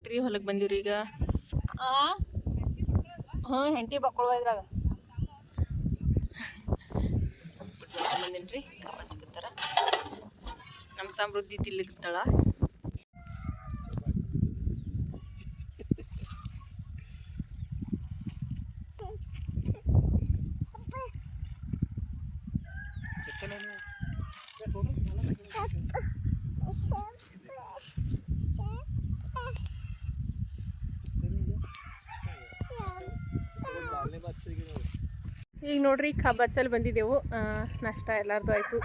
Tree ಹೊಲಕ್ಕೆ ಬಂದಿವ್ರಿ ಈಗ. ಹೆಂಡತಿ ಬಕ್ಕಳು ಇದ್ರಾಗ ಬಂದೇನ್ರಿ. ಹಚ್ಕತ್ತಾರ ನಮ್ಮ ಸಮೃದ್ಧಿ ತಿಲ್ಲಿಗ್ತಾಳ. ಈಗ ನೋಡ್ರಿ ಕಬ್ಬಚ್ಚಲ್ಲಿ ಬಂದಿದ್ದೆವು. ನಾಷ್ಟ ಎಲ್ಲರದು ಆಯಿತು.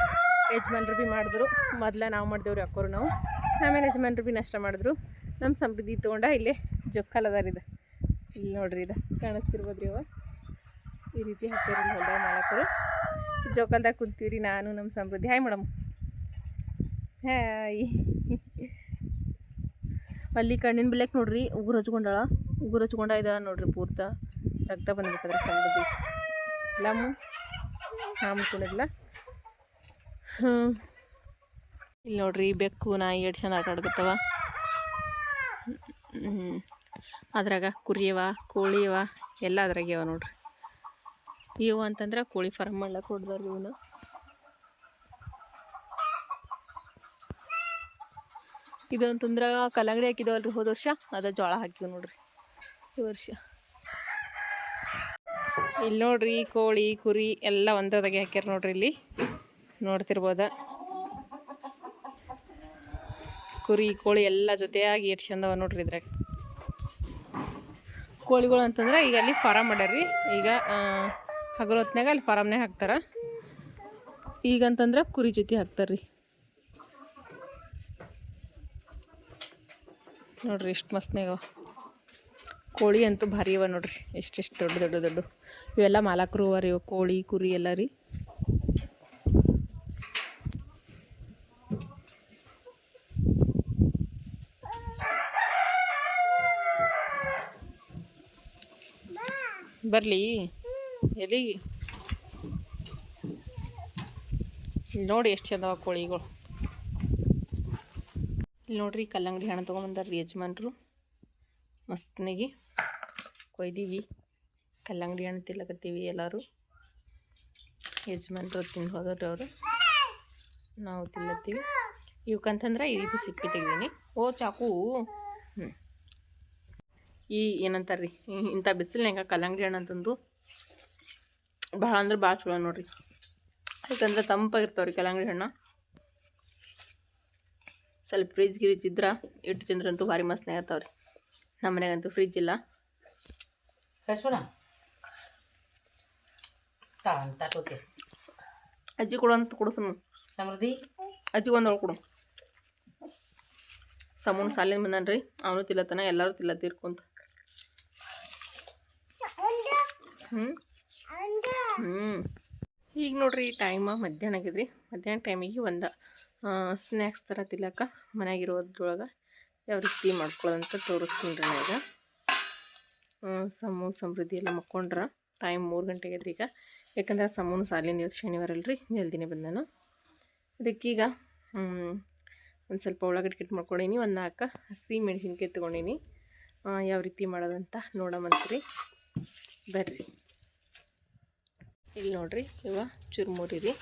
ಯಜಮಾನ್ರು ಭೀ ಮಾಡಿದ್ರು. ಮೊದಲೇ ನಾವು ಮಾಡಿದೆವ್ರಿ ಅಕ್ಕೋರು ನಾವು. ಆಮೇಲೆ ಯಜಮಾನ್ರು ಭೀ ನಾಷ್ಟ ಮಾಡಿದ್ರು. ನಮ್ಮ ಸಮೃದ್ಧಿ ತೊಗೊಂಡ ಇಲ್ಲೇ ಜೊಕ್ಕಲ್ ಅದಾರ. ಇಲ್ಲಿ ನೋಡ್ರಿ ಇದು ಕಾಣಿಸ್ತಿರ್ಬೋದ್ರಿ ಅವ ಈ ರೀತಿ ಹಾಕ್ಯಾರ ಹೊಲ್ದಾಗ ಮಾಡಕ್ಕರು. ಜೋಕಾಲ್ದಾಗ ಕುಂತೀವ್ರಿ ನಾನು ನಮ್ಮ ಸಮೃದ್ಧಿ. Hi madam. ಹಾಯ್. ಅಲ್ಲಿ ಕಣ್ಣಿನ ಬಿಲ್ಲೆಕ್ ನೋಡ್ರಿ ಉಗುರು ಹಚ್ಕೊಂಡಾಳ. ಉಗುರು ಹಚ್ಕೊಂಡ ಇದ ನೋಡ್ರಿ ಪೂರ್ತ ರಕ್ತ ಬಂದ್ಬಿಟ್ಟದ್ರಿ ಸಮೃದ್ಧಿ. ಲಮ್ಮು ಹಾಮ್ಕೊಂಡಿಲ್ಲ. ಇಲ್ಲಿ ನೋಡ್ರಿ ಬೆಕ್ಕು ನಾಯಿ ಎಷ್ಟು ಚಂದ ಆಟ ಆಡ್ಕತ್ತವ. ಅದ್ರಾಗ ಕುರಿಯವ ಕೋಳಿಯವ ಎಲ್ಲ ಅದ್ರಾಗ್ಯವ ನೋಡ್ರಿ. ಇವು ಅಂತಂದ್ರೆ ಕೋಳಿ ಫಾರ್ಮ್ ಮಾಡ್ಲಕ್ಕೆ ಹೊಡ್ದಾರ್ರಿ ಇವನು. ಇದು ಅಂತಂದ್ರೆ ಕಲ್ಲಂಗಡಿ ಹಾಕಿದವಲ್ರಿ ಹೋದ ವರ್ಷ, ಅದ ಜೋಳ ಹಾಕಿವ್ ನೋಡ್ರಿ ಈ ವರ್ಷ. ಇಲ್ಲಿ ನೋಡ್ರಿ ಕೋಳಿ ಕುರಿ ಎಲ್ಲ ಒಂದದಾಗೆ ಹಾಕ್ಯಾರ ನೋಡ್ರಿ. ಇಲ್ಲಿ ನೋಡ್ತಿರ್ಬೋದ ಕುರಿ ಕೋಳಿ ಎಲ್ಲ ಜೊತೆಯಾಗಿ ಎಷ್ಟು ಚಂದವ ನೋಡ್ರಿ. ಇದ್ರಾಗ ಕೋಳಿಗಳು ಅಂತಂದ್ರೆ ಈಗ ಅಲ್ಲಿ ಫಾರಮ್ ಮಾಡ್ಯಾರ್ರಿ. ಈಗ ಹಗಲು ಹೊತ್ನಾಗ ಅಲ್ಲಿ ಫಾರಮ್ನಾಗ ಹಾಕ್ತಾರ. ಈಗಂತಂದ್ರೆ ಕುರಿ ಜೊತೆ ಹಾಕ್ತಾರ್ರಿ. ನೋಡ್ರಿ ಎಷ್ಟು ಮಸ್ತ್ನಾಗವ. ಕೋಳಿ ಅಂತೂ ಭಾರಿ ಅವ ನೋಡ್ರಿ. ಎಷ್ಟೆಷ್ಟು ದೊಡ್ಡ ಇವೆಲ್ಲ ಮಾಲಕರು ಅವ ರೀ. ಕೋಳಿ ಕುರಿ ಎಲ್ಲ ರೀ. ಬರ್ಲಿ ಎಲ್ಲಿಗೆ. ಇಲ್ಲಿ ನೋಡಿ ಎಷ್ಟು ಚಂದವ ಕೋಳಿಗಳು. ಇಲ್ಲಿ ನೋಡ್ರಿ ಕಲ್ಲಂಗಡಿ ಹಣ್ಣು ತೊಗೊಂಬಂದಾರ್ರಿ ಯಜಮಾನ್ರು. ಮಸ್ತ್ನಾಗಿ ಕೊಯ್ದೀವಿ. ಕಲ್ಲಂಗಡಿ ಹಣ್ಣು ತಿಲ್ಲಕತ್ತೀವಿ ಎಲ್ಲರೂ. ಯಜಮಾನ್ರು ತಿಂದು ಹೋದ್ರಿ ಅವರು. ನಾವು ತಿಲ್ಲತ್ತೀವಿ. ಇವಕ್ಕಂತಂದ್ರೆ ಈ ರೀತಿ ಸಿಪ್ಪಿ ತೆಗ್ದೀನಿ. ಓ ಚಾಕು. ಈ ಏನಂತಾರ್ರಿ ಇಂಥ ಬಿಸಿಲಿನಾಗ ಕಲ್ಲಂಗಡಿ ಹಣ್ಣು ಅಂತಂದು ಭಾಳ ಅಂದ್ರೆ ಭಾಳ ಚಲೋ ನೋಡ್ರಿ. ಯಾಕಂದ್ರೆ ತಂಪಾಗಿರ್ತಾವ್ರಿ ಕಲ್ಲಂಗಡಿ ಹಣ್ಣು. ಸ್ವಲ್ಪ ಫ್ರಿಜ್ ಗಿರಿಜ್ ಇದ್ರೆ ಇಟ್ಟು ತಿಂದ್ರಂತೂ ಭಾರಿ ಮಸ್ತ್ನಾಗ ಇರ್ತಾವ್ರಿ. ನಮ್ಮ ಮನೆಗಂತೂ ಫ್ರಿಜ್ ಇಲ್ಲ. ಅಜ್ಜಿ ಕೊಡು ಅಂತ ಕೊಡು ಸಮೃದ್ಧಿ. ಅಜ್ಜಿ ಒಂದೊಳಗೆ ಕೊಡು. ಸಮೂನು ಸಾಲಿನ ಬಂದನ್ರಿ. ಅವನು ತಿಲ್ಲತ್ತಾನ, ಎಲ್ಲರೂ ತಿಲ್ಲತ್ತಿರ್ಕೊಂತ. ಈಗ ನೋಡ್ರಿ ಟೈಮ್ ಮಧ್ಯಾಹ್ನ ಆಗಿದ್ರಿ. ಮಧ್ಯಾಹ್ನ ಟೈಮಿಗೆ ಒಂದು ಸ್ನ್ಯಾಕ್ಸ್ ಥರ ತಿಲ್ಲಕ್ಕ ಮನೆಯಾಗಿರೋದ್ರೊಳಗೆ ಯಾವ ರೀತಿ ಮಾಡ್ಕೊಳ್ಳೋದಂತ ತೋರಿಸ್ತೀನಿ ರೀ. ಈಗ ಸಮೃದ್ಧಿ ಎಲ್ಲ ಮಕ್ಕೊಂಡ್ರ. ಟೈಮ್ 3 ಗಂಟೆ ಆಗಿದ್ರಿ ಈಗ. ಯಾಕಂದ್ರೆ ಸಮೂನು ಸಾಲಿನ ದಿವಸ ಶನಿವಾರ ಅಲ್ರಿ, ಜಲ್ದಿನೇ ಬಂದಾನು. ಅದಕ್ಕೀಗ ಒಂದು ಸ್ವಲ್ಪ ಉಳ್ಳಾಗಡ್ಡಿ ಕಟ್ ಮಾಡ್ಕೊಂಡೀನಿ. ಒಂದು 4 ಹಸಿ ಮೆಣಸಿನ್ಕಾಯಿ ತೊಗೊಂಡೀನಿ. ಯಾವ ರೀತಿ ಮಾಡೋದಂತ ನೋಡಮಂತ್ರಿ ಬರ್ರಿ. ಇಲ್ಲಿ ನೋಡ್ರಿ ಇವ ಚುರುಮುರಿ ರೀ.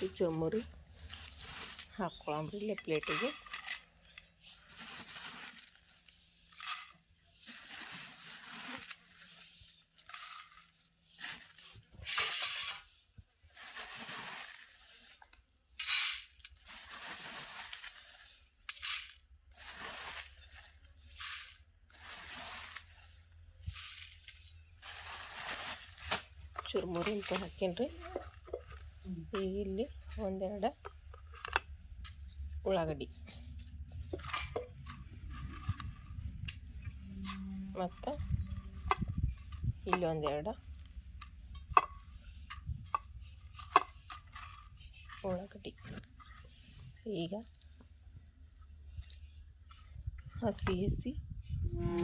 ಈ ಚುರುಮುರಿ ಹಾಕ್ಕೊಳಂಬ್ರಿ ಇಲ್ಲೇ ಪ್ಲೇಟಿಗೆ. ಚುರುಮುರಿ ಅಂತ ಹಾಕೀನಿ. ಈಗ ಇಲ್ಲಿ ಒಂದೆರಡು ಉಳ್ಳಾಗಡ್ಡಿ ಮತ್ತು ಇಲ್ಲಿ ಒಂದೆರಡು ಉಳ್ಳಾಗಡ್ಡಿ. ಈಗ ಹಸಿ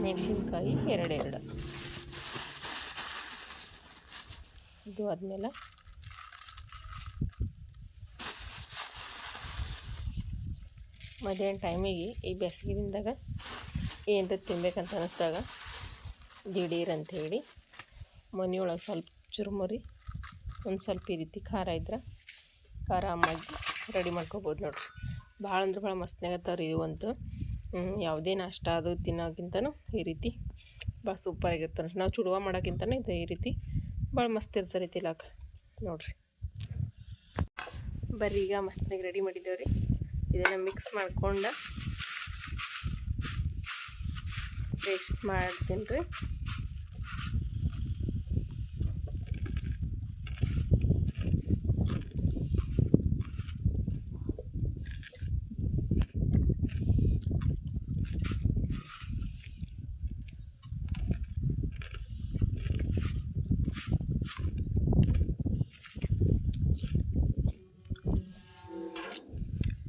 ಮೆಣಸಿನ್ಕಾಯಿ 2 ಇದು ಆದಮೇಲೆ ಮಧ್ಯಾಹ್ನ ಟೈಮಿಗೆ ಈ ಬೇಸಿಗೆ ದಿನದಾಗ ಏನರ ತಿನ್ಬೇಕಂತ ಅನ್ನಿಸ್ದಾಗ ದಿಢೀರ್ ಅಂಥೇಳಿ ಮನೆಯೊಳಗೆ ಸ್ವಲ್ಪ ಚುರುಮುರಿ ಒಂದು ಸ್ವಲ್ಪ ಈ ರೀತಿ ಖಾರ ಇದ್ರೆ ಆರಾಮಾಗಿ ರೆಡಿ ಮಾಡ್ಕೊಬೋದು ನೋಡಿರಿ. ಭಾಳ ಅಂದ್ರೆ ಭಾಳ ಮಸ್ತ್ನಾಗತ್ತವ್ರಿ ಇವಂತೂ. ಯಾವುದೇ ನಾಷ್ಟ ಅದು ತಿನ್ನೋಕ್ಕಿಂತನೂ ಈ ರೀತಿ ಭಾಳ ಸೂಪರಾಗಿರ್ತಾರೆ. ನಾವು ಚುಡುವ ಮಾಡೋಕ್ಕಿಂತನೂ ಇದು ಈ ರೀತಿ ಭಾಳ ಮಸ್ತ್ ಇರ್ತಾರೆ ತಿನ್ನೋಕೆ ನೋಡಿರಿ. ಬರ್ರಿ ಈಗ ಮಸ್ತ್ನಾಗಿ ರೆಡಿ ಮಾಡಿದ್ದೇವೆ ರೀ. ಇದನ್ನು ಮಿಕ್ಸ್ ಮಾಡ್ಕೊಂಡು ಟೇಸ್ಟ್ ಮಾಡ್ತೀನಿ ರೀ.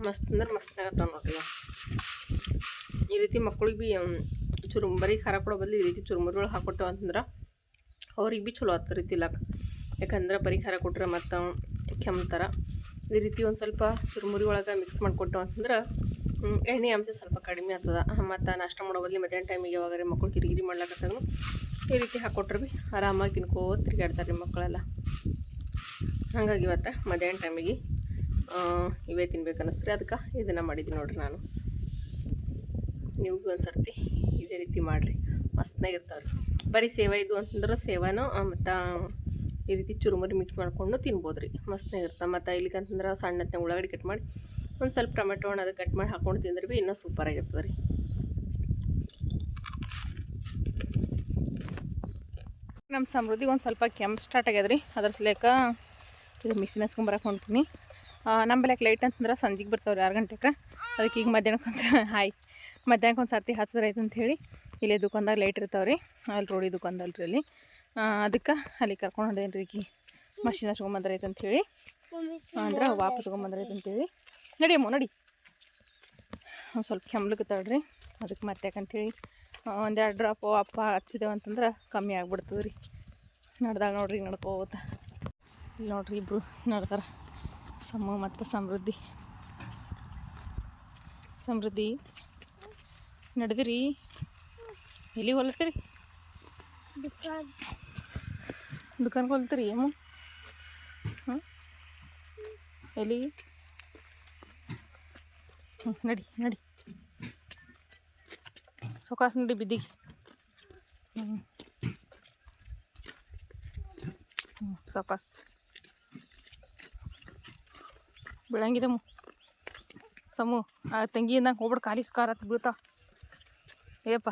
ಮಸ್ತ್ ಅಂದ್ರೆ ಮಸ್ತ್ ಆಗತ್ತವ ನೋಡ್ರಿ. ಈ ರೀತಿ ಮಕ್ಳಿಗೆ ಭೀ ಬರೀ ಖಾರ ಕೊಡೋ ಬದಲು ಈ ರೀತಿ ಚುರುಮುರಿಗಳು ಹಾಕ್ಕೊಟ್ಟೆವು ಅಂತಂದ್ರೆ ಅವ್ರಿಗೆ ಭೀ ಚಲೋ ಆಗ್ತಾರೆ ತಿನ್ನಕ್ಕೆ. ಯಾಕಂದ್ರೆ ಬರೀ ಖಾರ ಕೊಟ್ರೆ ಮತ್ತು ಕೆಮ್ತಾರ. ಈ ರೀತಿ ಒಂದು ಸ್ವಲ್ಪ ಚುರುಮುರಿ ಒಳಗೆ ಮಿಕ್ಸ್ ಮಾಡಿಕೊಟ್ಟೆವು ಅಂತಂದ್ರೆ ಎಣ್ಣೆ ಅಂಶ ಸ್ವಲ್ಪ ಕಡಿಮೆ ಆಗ್ತದೆ. ಮತ್ತು ನಾಷ್ಟ ಮಾಡೋ ಬದಲು ಮಧ್ಯಾಹ್ನ ಟೈಮಿಗೆ ಯಾವಾಗಾರೆ ಮಕ್ಕಳು ಕಿರಿಕಿರಿ ಮಾಡ್ಲಾಕತ್ತಾಗೂ ಈ ರೀತಿ ಹಾಕ್ಕೊಟ್ರೆ ಭೀ ಆರಾಮಾಗಿ ತಿನ್ಕೋತ ತಿರುಗಾಡ್ತಾರೆ ರೀ ಮಕ್ಕಳೆಲ್ಲ. ಹಾಗಾಗಿ ಇವತ್ತು ಮಧ್ಯಾಹ್ನ ಟೈಮಿಗೆ ಇವೇ ತಿನ್ಬೇಕು ಅನ್ನಿಸ್ತೀರಿ, ಅದಕ್ಕೆ ಇದನ್ನು ಮಾಡಿದ್ದೀನಿ ನೋಡಿರಿ ನಾನು. ನೀವು ಭೀ ಒಂದು ಸರ್ತಿ ಇದೇ ರೀತಿ ಮಾಡಿರಿ, ಮಸ್ತಾಗಿರ್ತಾವೆ ರೀ. ಬರೀ ಸೇವ ಇದು ಅಂತಂದ್ರೆ ಸೇವಾನು ಮತ್ತು ಈ ರೀತಿ ಚುರುಮುರಿ ಮಿಕ್ಸ್ ಮಾಡಿಕೊಂಡು ತಿನ್ಬೋದು ರೀ, ಮಸ್ತಾಗಿರ್ತವೆ. ಮತ್ತು ಇಲ್ಲಿಗಂತಂದ್ರೆ ಸಣ್ಣತ್ತೆ ಉಳ್ಳಾಗಡ್ಡಿ ಕಟ್ ಮಾಡಿ ಒಂದು ಸ್ವಲ್ಪ ಟೊಮೆಟೊ ಹಣ್ಣು ಅದಕ್ಕೆ ಕಟ್ ಮಾಡಿ ಹಾಕ್ಕೊಂಡು ತಿಂದ್ರೆ ಭೀ ಇನ್ನೂ ಸೂಪರಾಗಿರ್ತದೆ ರೀ. ನಮ್ಮ ಸಮೃದ್ಧಿಗೆ ಒಂದು ಸ್ವಲ್ಪ ಕೆಮ್ಮು ಸ್ಟಾರ್ಟ್ ಆಗ್ಯದ ರೀ. ಅದ್ರ ಸಲೇಕ ಇದು ಮಿಕ್ಸಿನ ಹಚ್ಕೊಂಬರಕ್ಕೆ ಹೊಂಟೀನಿ. ನಮ್ಮ ಬೆಳಕ್ಕೆ ಲೈಟ್ ಅಂತಂದ್ರೆ ಸಂಜೆಗೆ ಬರ್ತಾವ್ರಿ 6 ಗಂಟೆಗೆ. ಅದಕ್ಕೆ ಈಗ ಮಧ್ಯಾಹ್ನಕ್ಕೆ ಒಂದು ಸರ್ತಿ ಹಚ್ಚಿದ್ರೆ ಆಯ್ತು ಅಂಥೇಳಿ ಇಲ್ಲೇ ದುಕಾನ್ದಾಗ ಲೈಟ್ ಇರ್ತಾವ್ರಿ, ಅಲ್ಲಿ ರೋಡಿ ದುಕಾನ್ದಲ್ರಿ ಅಲ್ಲಿ. ಅದಕ್ಕೆ ಅಲ್ಲಿ ಕರ್ಕೊಂಡು ಹೊಂಟೇನಿ ರೀ. ಈಗ ಮಷಿನ್ ಹಚ್ಕೊಂಬಂದ್ರೆ ಆಯ್ತು ಅಂಥೇಳಿ, ಅಂದ್ರೆ ವಾಪಸ್ ತೊಗೊಂಬಂದ್ರೆ ಆಯ್ತು ಅಂಥೇಳಿ. ನಡಿಯಮ್ಮ ನಡಿ. ಒಂದು ಸ್ವಲ್ಪ ಕೆಮ್ಲಕತ್ತಾಳ್ರಿ, ಅದಕ್ಕೆ ಮತ್ತೆ ಯಾಕಂತೇಳಿ 1-2 ಡ್ರಾಪು ಅಪ್ಪ ಹಚ್ಚಿದೇವು ಅಂತಂದ್ರೆ ಕಮ್ಮಿ ಆಗ್ಬಿಡ್ತದೆ ರೀ. ನಡ್ದಾಗ ನೋಡ್ರಿ ನಡ್ಕೋತ ಇಲ್ಲಿ ನೋಡ್ರಿ ಇಬ್ಬರು ನಡ್ತಾರೆ, ಸಮ ಮತ್ತು ಸಮೃದ್ಧಿ. ನಡೆದಿರಿ ಎಲ್ಲಿಗೆ ಹೊಲತ್ತೀರಿ? ದುಕಾನ್ಗೆ ಹೊಲ್ತೀರಿ ಅಮ್ಮ? ಎಲ್ಲಿಗೆ? ನಡಿ ಸೊಕಾಸ್ ನಡಿ ಬಿದ್ದಿಗೆ. ಸೊಕಾಸ್ ಬೀಳಂಗಿದಮ್ಮ ಸಮು. ಆ ತಂಗಿಯಿಂದ ಹೋಗ್ಬಿಟ್ಟು ಖಾಲಿ ಕಾರ ಬೀಳ್ತಾ ಏಪ್ಪ.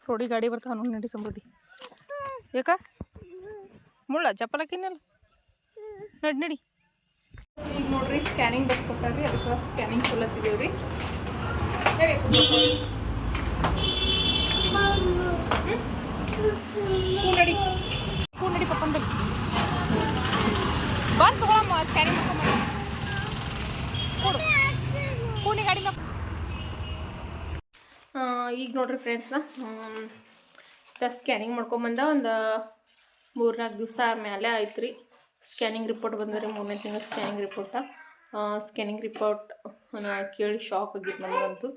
ರೋಡಿ ಗಾಡಿ ಬರ್ತಾವ ನೋಡಿ. ನಡಿ ಸಮೃದ್ಧಿ. ಯಾಕ ಮುಳ್ಳ ಚಪ್ಪಲಕ್ಕಿನ್ನಲ್ಲ. ನಡಿ. ಈಗ ನೋಡ್ರಿ ಸ್ಕ್ಯಾನಿಂಗ್ ಬರ್ಕೊತಾವ್ರಿ, ಅದಕ್ಕೆ ಸ್ಕ್ಯಾನಿಂಗ್ ಕೊಲ್ಲತ್ತಿದ್ದೀವಿ ರೀ. ನಡಿ ಪಕ್ಕಂಬ ಬಂದು ತಗೊಳಮ್ಮ ಸ್ಕ್ಯಾನಿಂಗ್ ಮಾಡ್ಕೊಂಬ. ಕೂಡಿ ಗಾಡಿ ಈಗ ನೋಡ್ರಿ ಫ್ರೆಂಡ್ಸ್, ಸ್ಕ್ಯಾನಿಂಗ್ ಮಾಡ್ಕೊಂಬಂದ ಒಂದು 3-4 ದಿವಸ ಮೇಲೆ ಆಯ್ತು ರೀ. ಸ್ಕ್ಯಾನಿಂಗ್ ರಿಪೋರ್ಟ್ ಬಂದ್ರಿ, 3ನೇ ತಿಂಗಳ ಸ್ಕ್ಯಾನಿಂಗ್ ರಿಪೋರ್ಟ. ಸ್ಕ್ಯಾನಿಂಗ್ ರಿಪೋರ್ಟ್ ಕೇಳಿ ಶಾಕ್ ಆಗಿತ್ತು ನಮಗಂತೂ.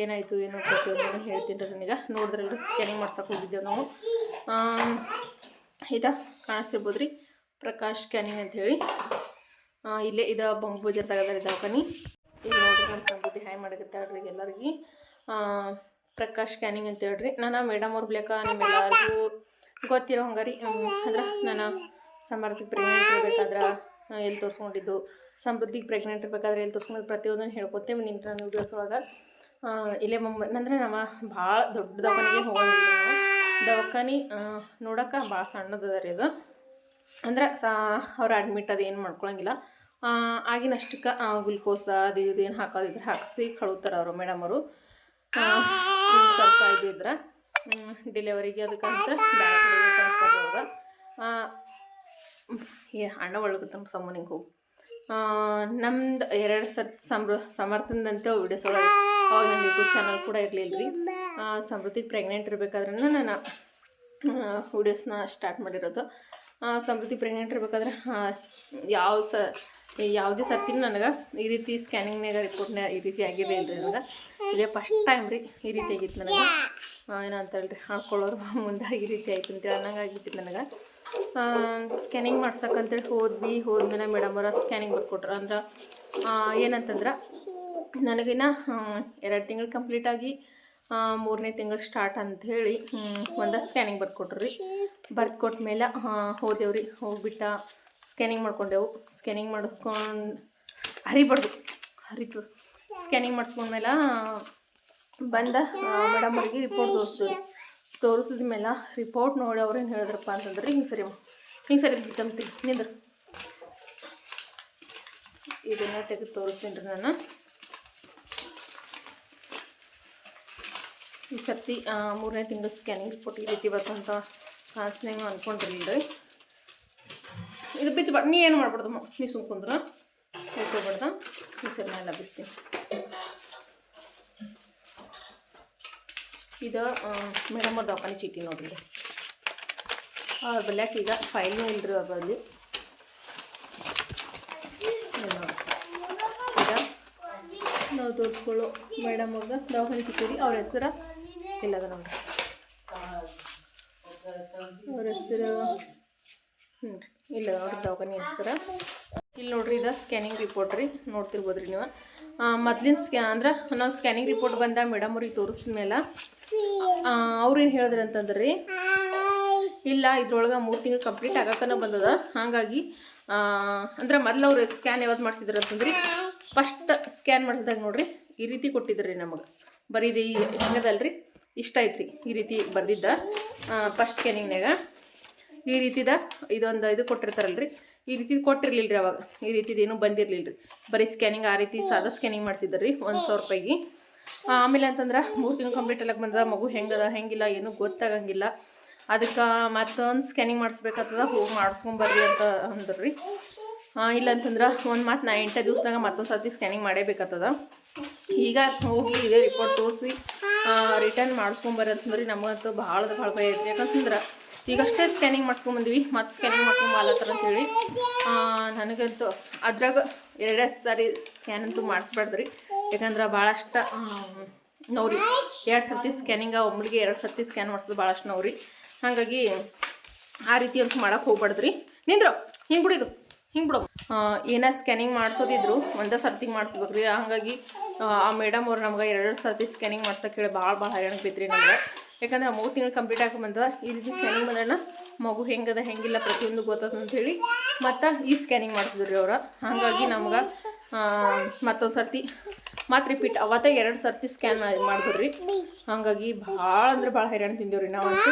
ಏನಾಯಿತು ಏನೋ ಪ್ರತಿಯೊಂದನ್ನು ಹೇಳ್ತೀನಿ ರೀ ನನಗೆ. ನೋಡಿದ್ರಲ್ರಿ ಸ್ಕ್ಯಾನಿಂಗ್ ಮಾಡ್ಸಕ್ಕೆ ಹೋಗಿದ್ದೇವೆ ನಾವು. ಇದು ಕಾಣಿಸ್ತಿರ್ಬೋದು ರೀ, ಪ್ರಕಾಶ್ ಸ್ಕ್ಯಾನಿಂಗ್ ಅಂಥೇಳಿ. ಇಲ್ಲೇ ಇದು ಬಂಬೂಜ ತಗದಾರ ದವಾಖಾನಿ. ಈಗ ನೋಡ್ರಿ ನಮ್ಮ ಸಮೃದ್ಧಿ ಹಾಯ್ ಮಾಡಕತ್ತಾಳ್ರಿ ಎಲ್ಲರಿಗೆ. ಪ್ರಕಾಶ್ ಸ್ಕ್ಯಾನಿಂಗ್ ಅಂತ ಹೇಳ್ರಿ. ನಾನು ಮೇಡಮ್ ಅವ್ರ ಬ್ಲೇಕ ನಿಮ್ಮೆಲ್ಲರಿಗೂ ಗೊತ್ತಿರೋ ಹಂಗಾರಿ. ಅಂದ್ರೆ ನಾನು ಸಮೃದ್ಧಿಗೆ ಪ್ರೆಗ್ನೆಂಟ್ ಇರಬೇಕಾದ್ರೆ ಎಲ್ಲಿ ತೋರಿಸ್ಕೊಂಡಿದ್ದು, ಸಮೃದ್ಧಿಗೆ ಪ್ರೆಗ್ನೆಂಟ್ ಇರಬೇಕಾದ್ರೆ ಎಲ್ಲಿ ತೋರಿಸ್ಕೊಂಡಿದ್ದು ಪ್ರತಿಯೊಂದನ್ನು ಹೇಳ್ಕೊತೇವೆ ನಿನ್ನ ನನ್ನ ವೀಡಿಯೋಸ್ ಒಳಗೆ. ಇಲ್ಲೇ ಅಂದರೆ ನಮ್ಮ ಭಾಳ ದೊಡ್ಡ ದವಾಖಾನಿಗೆ ಹೋಗೋದಿಲ್ಲ ನಾವು. ದವಾಖಾನಿ ನೋಡೋಕೆ ಭಾಳ ಸಣ್ಣದದ ರೀ ಅದು. ಅಂದ್ರೆ ಅವ್ರು ಅಡ್ಮಿಟ್ ಅದು ಏನು ಮಾಡ್ಕೊಳಂಗಿಲ್ಲ. ಆಗಿನಷ್ಟಕ್ಕೆ ಗ್ಲುಕೋಸ ಅದು ಇದು ಏನು ಹಾಕೋದಿದ್ರೆ ಹಾಕಿಸಿ ಕಳುತ್ತಾರೆ ಅವರು ಮೇಡಮ್ ಅವರು. ಸ್ವಲ್ಪ ಇದ್ರೆ ಡೆಲಿವರಿಗೆ ಅದಕ್ಕಂತ ಬೇರೆ ಕಡೆಗೆ ಕಳಿಸ್ತಾರೆ ಅವ್ರು. ಅಣ್ಣ ಒಳಗುತ್ತ ಸಮ್ಮನಿಗೆ ಹೋಗಿ ನಮ್ದು 2 ಸರ್ತಿ ಸಮರ್ಥನದಂತೆ ವಿಡಿಯೋಸ್ ಒಳಗೆ ಅವಾಗ ನನ್ನ ಯೂಟ್ಯೂಬ್ ಚಾನಲ್ ಕೂಡ ಇರಲಿಲ್ಲ ರೀ. ಸಮೃದ್ಧಿಗೆ ಪ್ರೆಗ್ನೆಂಟ್ ಇರಬೇಕಾದ್ರೆ ನಾನು ವಿಡಿಯೋಸ್ನ ಸ್ಟಾರ್ಟ್ ಮಾಡಿರೋದು. ಸಮೃದ್ಧಿ ಪ್ರೆಗ್ನೆಂಟ್ ಇರಬೇಕಾದ್ರೆ ಯಾವುದೇ ಸರ್ತಿನೂ ನನಗೆ ಈ ರೀತಿ ಸ್ಕ್ಯಾನಿಂಗ್ನಾಗ ರಿಪೋರ್ಟ್ನ ಈ ರೀತಿ ಆಗಿರಲಿಲ್ಲ ರೀ ನನಗೆ. ಇದೇ ಫಸ್ಟ್ ಟೈಮ್ ರೀ ಈ ರೀತಿ ಆಗಿತ್ತು ನನಗೆ. ಏನಂತೇಳಿ ರೀ ಹಾಕೊಳ್ಳೋರು ಮುಂದೆ ಈ ರೀತಿ ಆಯ್ತು ಅಂತೇಳಿ ಅನ್ನಂಗೆ ಆಗಿತ್ತು ನನಗೆ. ಸ್ಕ್ಯಾನಿಂಗ್ ಮಾಡ್ಸಕ್ಕಂತೇಳಿ ಹೋದ್ಮೇಲೆ ಮೇಡಮ್ ಅವರ ಸ್ಕ್ಯಾನಿಂಗ್ ಬರ್ಕೊಟ್ರು. ಅಂದ್ರೆ ಏನಂತಂದ್ರೆ ನನಗಿನ್ನ 2 ತಿಂಗಳು ಕಂಪ್ಲೀಟಾಗಿ 3ನೇ ತಿಂಗಳು ಸ್ಟಾರ್ಟ್ ಅಂಥೇಳಿ ಒಂದು ಸ್ಕ್ಯಾನಿಂಗ್ ಬರ್ಕೊಟ್ರು ರೀ. ಬರ್ಕೊಟ್ಮೇಲೆ ಹೋದೆವ್ರಿ. ಹೋಗ್ಬಿಟ್ಟು ಸ್ಕ್ಯಾನಿಂಗ್ ಮಾಡ್ಕೊಂಡೆವು. ಸ್ಕ್ಯಾನಿಂಗ್ ಮಾಡ್ಕೊಂಡು ಹರಿತು ಸ್ಕ್ಯಾನಿಂಗ್ ಮಾಡಿಸ್ಕೊಂಡ್ಮೇಲೆ ಮೇಡಮ್ ಅವ್ರಿಗೆ ರಿಪೋರ್ಟ್ ತೋರಿಸಿದ್ಮೇಲೆ ರಿಪೋರ್ಟ್ ನೋಡಿ ಅವ್ರು ಏನು ಹೇಳಿದ್ರಪ್ಪ ಅಂತಂದ್ರೆ ಹಿಂಗೆ ಸರಿ ತಂತಿ ನಿಂದ್ರು ಇದನ್ನು ತೆಗೆದು ತೋರಿಸ್ತೀನಿ ರೀ ನಾನು. ಈ ಸರ್ತಿ 3ನೇ ತಿಂಗಳು ಸ್ಕ್ಯಾನಿಂಗ್ ರಿಪೋರ್ಟ್ ಈ ರೀತಿ ಬರ್ತಂತ ಸ್ನೇಹ ಅಂದ್ಕೊಂಡಿರಲಿಲ್ಲ ರೀ. ಇದು ಬಿಚ್ಚಬೇಡ, ನೀ ಏನು ಮಾಡ್ಬಾರ್ದಮ್ಮ, ನೀ ಸುಮ್ಕೊಂಡ್ರ ಹೇಳ್ಕೊಬೇಡ್ದ. ಈ ಸರಿ ನಾನು ಲಭಿಸ್ತೀನಿ. ಇದು ಮೇಡಮ್ ಅವ್ರ ದವಾಖಾನೆ ಚೀಟಿ ನೋಡ್ರಿ. ಅವ್ರ ಬಲ್ಯಾಕ ಈಗ ಫೈಲ್ನೂ ಇಲ್ರಿ ಅವ್ರ ಬಲ್ಲಿ. ಈಗ ನಾವು ತೋರಿಸ್ಕೊಳ್ಳೋ ಮೇಡಮ್ ಅವ್ರಿಗೆ ದವಾಖಾನೆ ಚೀಟಿ ರೀ. ಅವ್ರ ಹೆಸರು ಇಲ್ಲದ ನೋಡ್ರಿ. ಅವ್ರ ಹೆಸರು ಇಲ್ಲ ಅವ್ರ ದವಾಖಾನೆ ಹೆಸರು ಇಲ್ಲಿ ನೋಡ್ರಿ. ಇದು ಸ್ಕ್ಯಾನಿಂಗ್ ರಿಪೋರ್ಟ್ ರೀ, ನೋಡ್ತಿರ್ಬೋದು ರೀ ನೀವು. ಮೊದ್ಲಿನ ಅಂದ್ರೆ ನಾವು ಸ್ಕ್ಯಾನಿಂಗ್ ರಿಪೋರ್ಟ್ ಬಂದ ಮೇಡಮ್ ಅವ್ರಿಗೆ ತೋರಿಸಿದ ಮೇಲೆ ಅವ್ರೇನು ಹೇಳಿದ್ರಿ ಅಂತಂದ್ರೆ ರೀ, ಇಲ್ಲ ಇದ್ರೊಳಗೆ 3 ತಿಂಗಳು ಕಂಪ್ಲೀಟ್ ಆಗಕ್ಕನ ಬಂದದ. ಹಾಗಾಗಿ ಅಂದ್ರೆ ಮೊದ್ಲು ಅವ್ರು ಸ್ಕ್ಯಾನ್ ಯಾವ್ದು ಮಾಡ್ತಿದ್ರು ಅಂತಂದ್ರಿ, ಫಸ್ಟ್ ಸ್ಕ್ಯಾನ್ ಮಾಡಿದಾಗ ನೋಡ್ರಿ ಈ ರೀತಿ ಕೊಟ್ಟಿದ್ರಿ ನಮಗೆ. ಬರೀದು ಹೆಂಗದಲ್ರಿ, ಇಷ್ಟ ಐತ್ರಿ ಈ ರೀತಿ ಬರ್ದಿದ್ದ. ಫಸ್ಟ್ ಸ್ಕ್ಯಾನಿಂಗ್ನಾಗ ಈ ರೀತಿದ ಇದು ಕೊಟ್ಟಿರ್ತಾರಲ್ರಿ, ಈ ರೀತಿ ಕೊಟ್ಟಿರ್ಲಿಲ್ಲ ರೀ ಅವಾಗ. ಈ ರೀತಿದು ಏನೂ ಬಂದಿರಲಿಲ್ಲ ರೀ. ಬರೀ ಸ್ಕ್ಯಾನಿಂಗ್ ಆ ರೀತಿ ಸಾದಾ ಸ್ಕ್ಯಾನಿಂಗ್ ಮಾಡಿಸಿದ್ರಿ ರೀ 1,000 ರೂಪಾಯಿಗೆ. ಆಮೇಲೆ ಅಂತಂದ್ರೆ 3 ತಿಂಗಳು ಕಂಪ್ಲೀಟ್ ಎಲ್ಲಕ್ಕೆ ಬಂದದ. ಮಗು ಹೆಂಗದ ಹೆಂಗಿಲ್ಲ ಏನೂ ಗೊತ್ತಾಗಂಗಿಲ್ಲ. ಅದಕ್ಕೆ ಮತ್ತೊಂದು ಸ್ಕ್ಯಾನಿಂಗ್ ಮಾಡಿಸ್ಬೇಕಾಗ್ತದ, ಹೋಗಿ ಮಾಡಿಸ್ಕೊಂಬರ್ರಿ ಅಂತ ಅಂದ್ರಿ. ಇಲ್ಲ ಅಂತಂದ್ರೆ ಒಂದು ಮಾತು ನಾ 8 ದಿವಸದಾಗ ಮತ್ತೊಂದು ಸರ್ತಿ ಸ್ಕ್ಯಾನಿಂಗ್ ಮಾಡೇಬೇಕಾಗ್ತದ. ಈಗ ಹೋಗಿ ಇದೇ ರಿಪೋರ್ಟ್ ತೋರಿಸಿ ರಿಟರ್ನ್ ಮಾಡಿಸ್ಕೊಂಬರ್ರಿ ಅಂತಂದ್ರಿ. ನಮಗಂತೂ ಭಾಳ ಭಯ ಐತ್ರಿ. ಯಾಕಂತಂದ್ರೆ ಈಗಷ್ಟೇ ಸ್ಕ್ಯಾನಿಂಗ್ ಮಾಡಿಸ್ಕೊಂಬಂದಿವಿ, ಮತ್ತೆ ಸ್ಕ್ಯಾನಿಂಗ್ ಮಾಡ್ಕೊಂಬಲ್ಲತ್ತಾರ ಅಂತೇಳಿ ನನಗಂತೂ ಅದ್ರಾಗ 2 ಸಾರಿ ಸ್ಕ್ಯಾನ್ ಅಂತೂ ಮಾಡಿಸ್ಬಾರ್ದ್ರಿ. ಯಾಕಂದ್ರೆ ಭಾಳಷ್ಟು ನೋವ್ರಿ. 2 ಸರ್ತಿ ಸ್ಕ್ಯಾನಿಂಗ ಒಮ್ಮಳಿಗೆ 2 ಸರ್ತಿ ಸ್ಕ್ಯಾನ್ ಮಾಡಿಸೋದು ಭಾಳಷ್ಟು ನೋವ್ರಿ. ಹಾಗಾಗಿ ಆ ರೀತಿ ಅಂತೂ ಮಾಡೋಕೆ ಹೋಗ್ಬಾರ್ದ್ರಿ. ನಿಂದ್ರು ಹಿಂಗೆ ಬಿಡಿದು ಹಿಂಗೆ ಬಿಡು. ಏನೋ ಸ್ಕ್ಯಾನಿಂಗ್ ಮಾಡಿಸೋದಿದ್ರು ಒಂದೇ ಸರ್ತಿಗೆ ಮಾಡಿಸ್ಬೇಕ್ರಿ. ಹಾಗಾಗಿ ಆ ಮೇಡಮ್ ಅವ್ರು ನಮ್ಗೆ 2 ಸರ್ತಿ ಸ್ಕ್ಯಾನಿಂಗ್ ಮಾಡ್ಸೋಕೆ ಹೇಳಿ ಭಾಳ ಹೈರಾಣ ಬಿದ್ರಿ ನಮ್ಗೆ. ಯಾಕಂದ್ರೆ 3 ತಿಂಗಳು ಕಂಪ್ಲೀಟ್ ಆಗಿ ಬಂದದ. ಈ ರೀತಿ ಸ್ಕ್ಯಾನಿಂಗ್ ಬಂದಣ್ಣ ಮಗು ಹೆಂಗದ ಹೆಂಗಿಲ್ಲ ಪ್ರತಿಯೊಂದು ಗೊತ್ತದ ಅಂಥೇಳಿ ಮತ್ತು ಈ ಸ್ಕ್ಯಾನಿಂಗ್ ಮಾಡಿಸಿದ್ರಿ ಅವ್ರು. ಹಾಗಾಗಿ ನಮ್ಗೆ ಮತ್ತೊಂದು ಸರ್ತಿ ಮತ್ತು ರಿಪೀಟ್ ಅವತ್ತೇ 2 ಸರ್ತಿ ಸ್ಕ್ಯಾನ್ ಮಾಡಿದ್ರಿ. ಹಾಗಾಗಿ ಭಾಳ ಅಂದ್ರೆ ಭಾಳ ಹೈರಾಣ ತಿಂದೇವ್ರಿ ನಾವಂತೂ.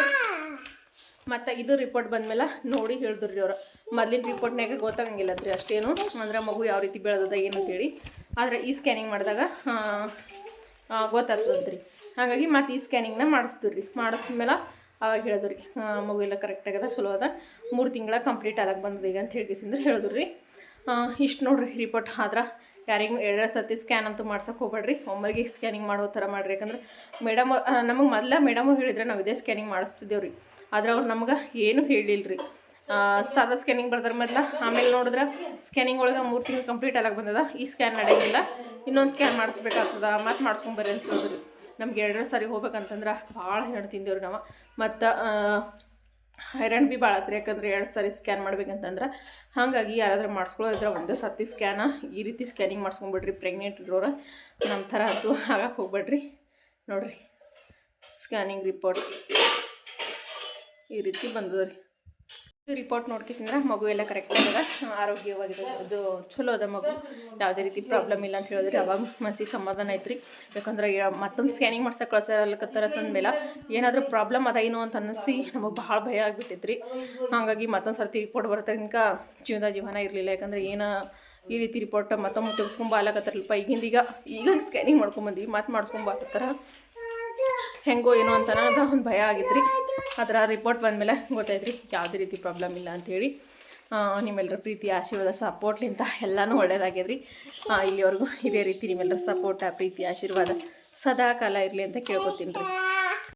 ಮತ್ತು ಇದು ರಿಪೋರ್ಟ್ ಬಂದಮೇಲೆ ನೋಡಿ ಹೇಳಿದ್ರಿ ಅವ್ರು. ಮೊದಲಿನ ರಿಪೋರ್ಟ್ನಾಗ ಗೊತ್ತಾಗಂಗಿಲ್ಲ ರೀ ಅಷ್ಟೇನು, ಅಂದ್ರೆ ಮಗು ಯಾವ ರೀತಿ ಬೆಳೆದದ ಏನು ಅಂತೇಳಿ. ಆದರೆ ಈ ಸ್ಕ್ಯಾನಿಂಗ್ ಮಾಡಿದಾಗ ಗೊತ್ತಾಗ್ತದ್ರಿ. ಹಾಗಾಗಿ ಮತ್ತು ಈ ಸ್ಕ್ಯಾನಿಂಗ್ನ ಮಾಡಿಸ್ತೀವಿ. ಮಾಡಿಸ್ಮೇಲೆ ಅವಾಗ ಹೇಳಿದ್ರಿ ಮಗು ಎಲ್ಲ ಕರೆಕ್ಟ್ ಆಗ್ಯದ, ಚಲೋ ಅದ, 3 ತಿಂಗಳ ಕಂಪ್ಲೀಟ್ ಆಗಕ್ಕೆ ಬಂದದ ಈಗ ಅಂತ ಹೇಳಿಸಿಂದ್ರೆ ಹೇಳಿದ್ರಿ. ಇಷ್ಟು ನೋಡ್ರಿ ರಿಪೋರ್ಟ್. ಆದ್ರೆ ಯಾರಿಗೂ 2 ಸರ್ತಿ ಸ್ಕ್ಯಾನ್ ಅಂತೂ ಮಾಡ್ಸೋಕೆ ಹೋಗ್ಬೇಡ್ರಿ. ಒಮ್ಮರಿಗೆ ಸ್ಕ್ಯಾನಿಂಗ್ ಮಾಡೋ ಥರ ಮಾಡಿರಿ. ಯಾಕಂದ್ರೆ ಮೇಡಮ್ ನಮಗೆ ಮೊದಲ ಮೇಡಮ್ ಅವ್ರು ಹೇಳಿದ್ರೆ ನಾವು ಇದೇ ಸ್ಕ್ಯಾನಿಂಗ್ ಮಾಡಿಸ್ತಿದ್ದೇವ್ರಿ. ಆದ್ರೆ ಅವ್ರು ನಮ್ಗೆ ಏನೂ ಹೇಳಿಲ್ಲ ರೀ. ಸಾದಾ ಸ್ಕ್ಯಾನಿಂಗ್ ಬರ್ದಾರೆ ಮೊದಲ. ಆಮೇಲೆ ನೋಡಿದ್ರೆ ಸ್ಕ್ಯಾನಿಂಗ್ ಒಳಗೆ 3 ತಿಂಗಳು ಕಂಪ್ಲೀಟ್ ಆಗಕ್ಕೆ ಬಂದದ, ಈ ಸ್ಕ್ಯಾನ್ ನಡೆಯಂಗಿಲ್ಲ, ಇನ್ನೊಂದು ಸ್ಕ್ಯಾನ್ ಮಾಡಿಸ್ಬೇಕಾಗ್ತದ, ಮತ್ತೆ ಮಾಡಿಸ್ಕೊಂಬರ್ರಿ ಅಂತ ಹೇಳಿದ್ರಿ. ನಮ್ಗೆ 2 ಸಾರಿ ಹೋಗ್ಬೇಕಂತಂದ್ರೆ ಭಾಳ ಹೈರಾಣ ತಿಂದೇವ್ರಿ ನಾವು. ಮತ್ತು ಹೈರಾಣ ಭೀ ಭಾಳ ಆತ್ರಿ. ಯಾಕಂದ್ರೆ 2 ಸಾರಿ ಸ್ಕ್ಯಾನ್ ಮಾಡ್ಬೇಕಂತಂದ್ರೆ. ಹಾಗಾಗಿ ಯಾರಾದ್ರೂ ಮಾಡಿಸ್ಕೊಳ್ಳೋದಿದ್ರೆ ಒಂದೇ ಸರ್ತಿ ಸ್ಕ್ಯಾನ ಈ ರೀತಿ ಸ್ಕ್ಯಾನಿಂಗ್ ಮಾಡಿಸ್ಕೊಂಬಿಡ್ರಿ. ಪ್ರೆಗ್ನೆಂಟ್ ಇರೋರು ನಮ್ಮ ಥರ ಅಂತೂ ಆಗಕ್ಕೆ ಹೋಗ್ಬೇಡ್ರಿ. ನೋಡಿರಿ ಸ್ಕ್ಯಾನಿಂಗ್ ರಿಪೋರ್ಟ್ ಈ ರೀತಿ ಬಂದದ ರೀ. ರಿಪೋರ್ಟ್ ನೋಡ್ಕಿಸಿದ್ರೆ ಮಗು ಎಲ್ಲ ಕರೆಕ್ಟ್ ಆಗದ, ಆರೋಗ್ಯವಾಗಿದೆ, ಅದು ಚಲೋ ಅದ ಮಗು, ಯಾವುದೇ ರೀತಿ ಪ್ರಾಬ್ಲಮ್ ಇಲ್ಲ ಅಂತ ಹೇಳಿದ್ರಿ. ಅವಾಗ ಮನಸ್ಸಿಗೆ ಸಮಾಧಾನ ಐತ್ರಿ. ಯಾಕಂದ್ರೆ ಮತ್ತೊಂದು ಸ್ಕ್ಯಾನಿಂಗ್ ಮಾಡ್ಸೋಕೆ ಕಳ್ಸಲಕತ್ತಾರ ಅಂತಂದಮೇಲೆ ಏನಾದರೂ ಪ್ರಾಬ್ಲಮ್ ಅದ ಏನೋ ಅಂತ ಅನ್ನಿಸಿ ನಮಗೆ ಭಾಳ ಭಯ ಆಗಿಬಿಟ್ಟಿದ್ರಿ. ಹಾಗಾಗಿ ಮತ್ತೊಂದು ಸರ್ತಿ ರಿಪೋರ್ಟ್ ಬರೋ ತನಕ ಜೀವನ ಇರಲಿಲ್ಲ. ಯಾಕಂದ್ರೆ ಏನು ಈ ರೀತಿ ರಿಪೋರ್ಟ್ ಮತ್ತೊಮ್ಮೆ ತೆಗೆಸ್ಕೊಂಬಾಲಕತ್ತಾರಲ್ಪ. ಈಗ ಸ್ಕ್ಯಾನಿಂಗ್ ಮಾಡ್ಕೊಂಬಂದ್ವಿ, ಮತ್ತೆ ಮಾಡಿಸ್ಕೊಂಬಾಕತ್ತಾರ, ಹೆಂಗೋ ಏನೋ ಅಂತ ಅನ್ನೋದು ಒಂದು ಭಯ ಆಗಿದ್ರಿ. ಅದರ ರಿಪೋರ್ಟ್ ಬಂದಮೇಲೆ ಗೊತ್ತಾಯ್ತು ರೀ ಯಾವುದೇ ರೀತಿ ಪ್ರಾಬ್ಲಮ್ ಇಲ್ಲ ಅಂಥೇಳಿ. ನಿಮ್ಮೆಲ್ಲರ ಪ್ರೀತಿ ಆಶೀರ್ವಾದ ಸಪೋರ್ಟ್ಲಿಂದ ಎಲ್ಲನೂ ಒಳ್ಳೆಯದಾಗ್ಯದ್ರಿ. ಇಲ್ಲಿವರೆಗೂ ಇದೇ ರೀತಿ ನಿಮ್ಮೆಲ್ಲರ ಸಪೋರ್ಟ ಪ್ರೀತಿ ಆಶೀರ್ವಾದ ಸದಾ ಕಾಲ ಇರಲಿ ಅಂತ ಕೇಳ್ಕೊತೀನಿ ರೀ.